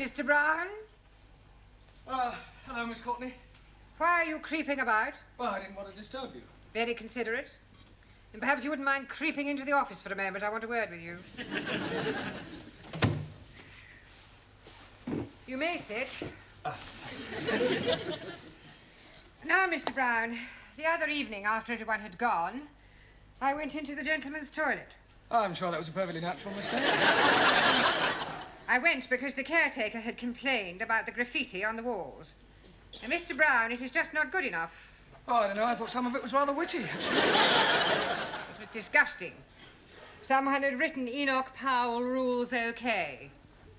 Mr. Brown? Hello, Miss Courtney. Why are you creeping about? Well, I didn't want to disturb you. Very considerate. And perhaps you wouldn't mind creeping into the office for a moment. I want a word with you. You may sit. Now, Mr. Brown, the other evening, after everyone had gone, I went into the gentleman's toilet. I'm sure that was a perfectly natural mistake. I went because the caretaker had complained about the graffiti on the walls. And, Mr. Brown, it is just not good enough. Oh, I don't know. I thought some of it was rather witty. It was disgusting. Someone had written Enoch Powell rules okay.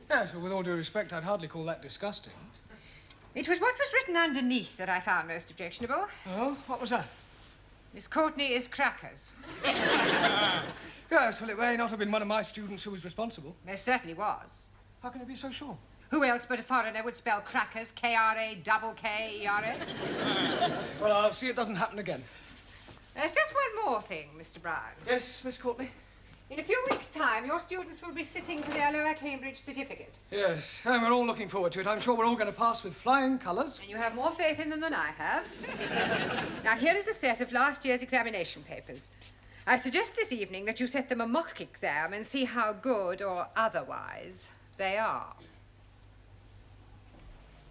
Yes, well, with all due respect, I'd hardly call that disgusting. It was what was written underneath that I found most objectionable. Oh, what was that? Miss Courtney is crackers. Yes, well, it may not have been one of my students who was responsible. There certainly was. How can you be so sure? Who else but a foreigner would spell crackers, K-R-A-K-K-E-R-S? Well, I'll see it doesn't happen again. There's just one more thing, Mr. Brown. Yes, Miss Courtney? In a few weeks' time, your students will be sitting for their lower Cambridge certificate. Yes, and we're all looking forward to it. I'm sure we're all going to pass with flying colours. And you have more faith in them than I have. Now, here is a set of last year's examination papers. I suggest this evening that you set them a mock exam and see how good or otherwise they are.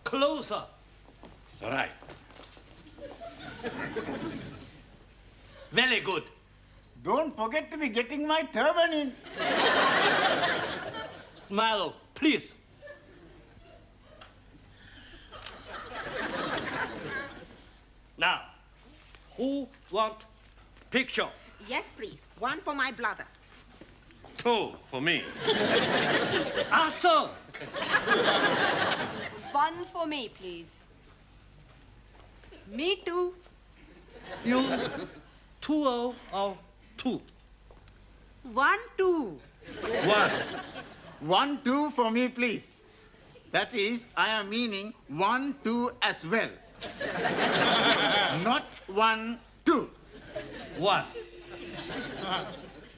Closer. It's all right. Very good. Don't forget to be getting my turban in. Smile, please. Now, who want picture? Yes, please. One for my brother. 2 for me. Answer. One for me, please. Me too. You 2 or 2? 1, 2. 1. 1, 2 for me, please. That is, I am meaning 1, 2 as well. Not 1, 2. 1.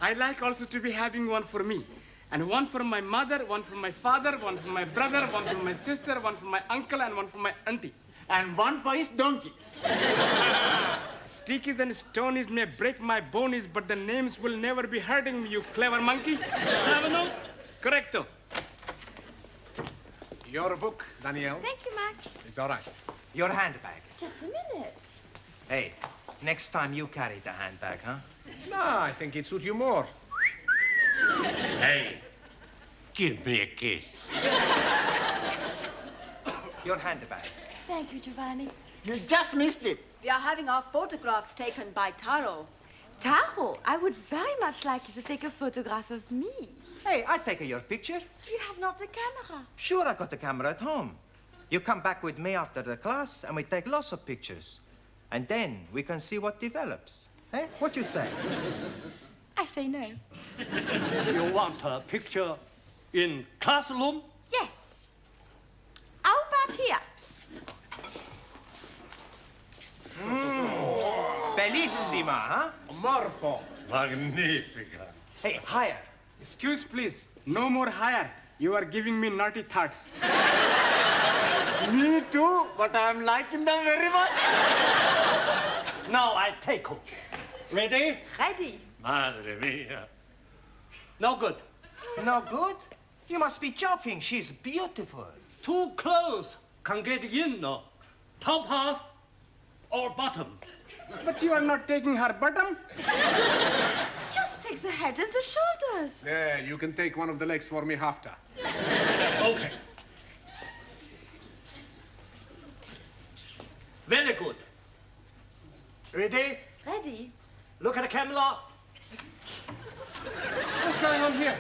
I'd like also to be having one for me. And one for my mother, one for my father, one for my brother, one for my sister, one for my uncle, and one for my auntie. And one for his donkey. Stickies and stonies may break my bonies, but the names will never be hurting me, you clever monkey. 7. Correcto. Your book, Danielle. Thank you, Max. It's all right. Your handbag. Just a minute. Hey, next time you carry the handbag, huh? No, I think it suits you more. Hey, give me a kiss. Your handbag. Thank you, Giovanni. You just missed it. We are having our photographs taken by Taro. Taro, I would very much like you to take a photograph of me. Hey, I take your picture. You have not the camera. Sure, I got the camera at home. You come back with me after the class, and we take lots of pictures. And then we can see what develops. Eh? What you say? I say no. You want a picture in classroom? Yes. How about here? Bellissima, huh? Morpho. Magnifica. Hey, higher. Excuse, please. No more higher. You are giving me naughty thoughts. Me too, but I am liking them very much. Now I take her. Ready? Ready. Madre mia. No good. No good? You must be joking. She's beautiful. Too close. Can get in, no. Top half or bottom. But you are not taking her bottom. Just take the head and the shoulders. Yeah, you can take one of the legs for me after. Okay. Very good. Ready? Ready. Look at the camera. What's going on here?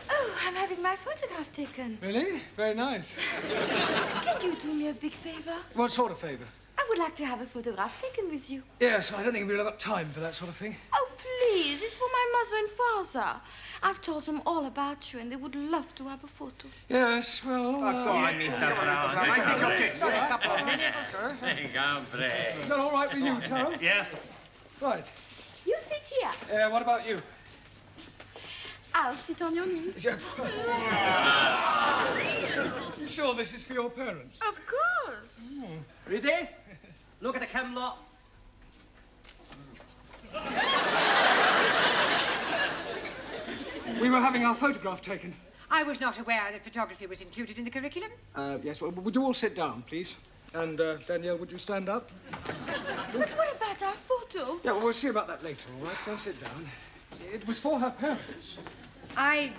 Oh, I'm having my photograph taken. Really? Very nice. Can you do me a big favor? What sort of favour? I would like to have a photograph taken with you. Yes, I don't think we've really got time for that sort of thing. Oh, please. It's for my mother and father. I've told them all about you, and they would love to have a photo. Yes, well... Go on, Mr. Brown. I think okay. A couple of minutes. Gambre. Is that all right with you, Taro? Yes. Right. You sit here. What about you? I'll sit on your knee. You sure this is for your parents? Of course. Ready? Look at the camera. We were having our photograph taken. I was not aware that photography was included in the curriculum. Yes, well, would you all sit down, please? And, Danielle, would you stand up? But what about our photo? Yeah, well, we'll see about that later, all right? Go sit down. It was for her parents. I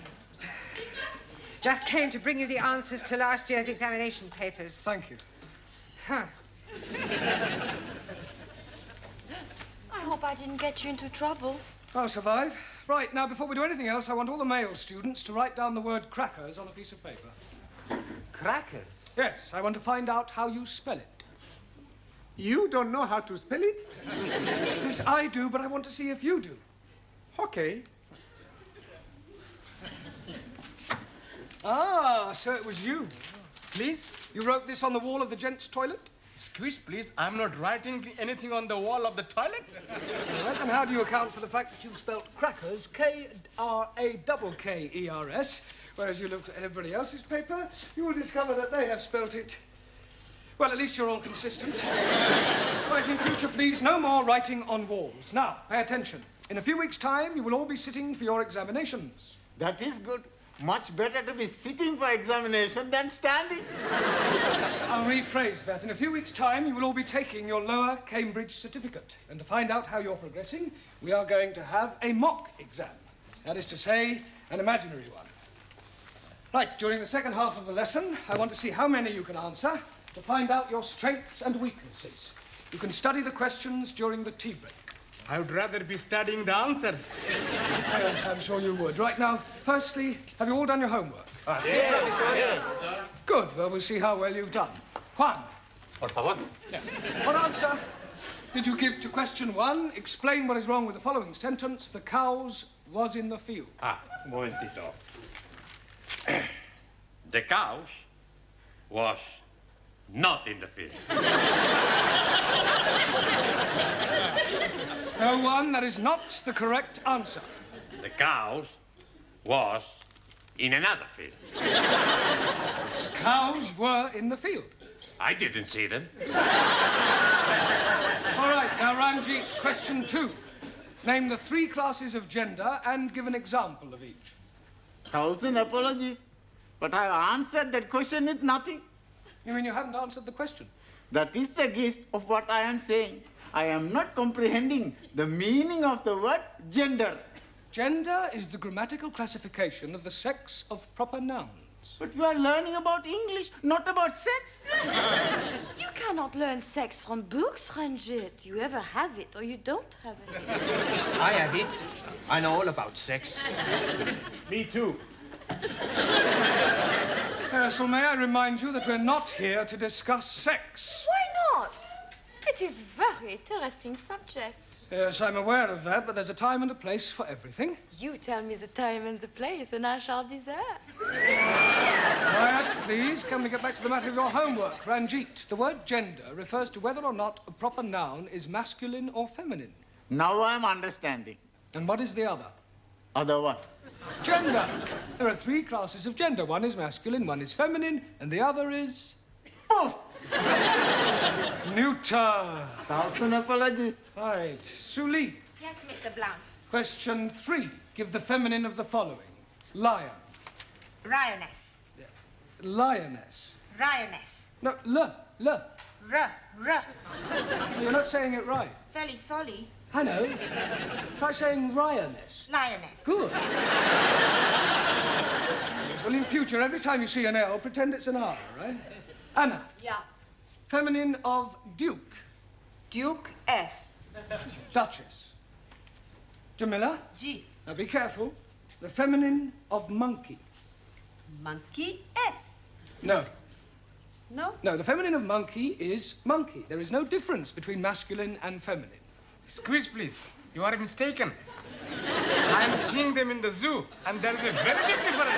just came to bring you the answers to last year's examination papers. Thank you. Huh. I hope I didn't get you into trouble. I'll survive. Right, now, before we do anything else, I want all the male students to write down the word crackers on a piece of paper. Crackers? Yes, I want to find out how you spell it. You don't know how to spell it? Yes, I do, but I want to see if you do. Okay. Ah, so it was you. Please? You wrote this on the wall of the gents' toilet? Excuse, please. I'm not writing anything on the wall of the toilet. All right, and how do you account for the fact that you've spelt crackers, K-R-A-K-K-E-R-S, whereas you looked at everybody else's paper, you will discover that they have spelt it. Well, at least you're all consistent. Right, in future, please, no more writing on walls. Now, pay attention. In a few weeks' time, you will all be sitting for your examinations. That is good. Much better to be sitting for examination than standing. I'll rephrase that. In a few weeks' time, you will all be taking your lower Cambridge certificate. And to find out how you're progressing, we are going to have a mock exam. That is to say, an imaginary one. Right, during the second half of the lesson, I want to see how many you can answer to find out your strengths and weaknesses. You can study the questions during the tea break. I would rather be studying the answers. Yes, I'm sure you would. Right now, firstly, have you all done your homework? Good. Well, we'll see how well you've done. Juan. Por favor. Yeah. What answer did you give to question 1? Explain what is wrong with the following sentence. The cows was in the field. Ah, un momentito. The cows was not in the field. No, Juan, that is not the correct answer. The cows was in another field. Cows were in the field. I didn't see them. All right, now, Ranjit, question 2. Name the 3 classes of gender and give an example of each. 1,000 apologies. But I answered that question with nothing. You mean you haven't answered the question? That is the gist of what I am saying. I am not comprehending the meaning of the word gender. Gender is the grammatical classification of the sex of proper nouns. But you are learning about English, not about sex. You cannot learn sex from books, Ranjit. You either have it or you don't have it. I have it. I know all about sex. Me too. So may I remind you that we're not here to discuss sex. Why not? It is a very interesting subject. Yes, I'm aware of that, but there's a time and a place for everything. You tell me the time and the place, and I shall be there. Quiet, please. Can we get back to the matter of your homework? Ranjit, the word gender refers to whether or not a proper noun is masculine or feminine. Now I am understanding. And what is the other? Other one. Gender. There are 3 classes of gender. One is masculine, one is feminine, and the other is... Poof! neuter. 1,000 apologies. Right. Suli. Yes, Mr. Blount. Question 3. Give the feminine of the following. Lion. Lioness. Lioness. Lioness. No, R. You're not saying it right. Fairly sorry. I know. Try saying lioness. Lioness. Good. Yes, well, in future, every time you see an L, pretend it's an R, right? Anna. Yeah. Feminine of Duke. Duke S. Duchess. Jamila. G. Now be careful. The feminine of monkey. Monkey S. No. No? No, the feminine of monkey is monkey. There is no difference between masculine and feminine. Excuse, please. You are mistaken. I am seeing them in the zoo, and there is a very big difference.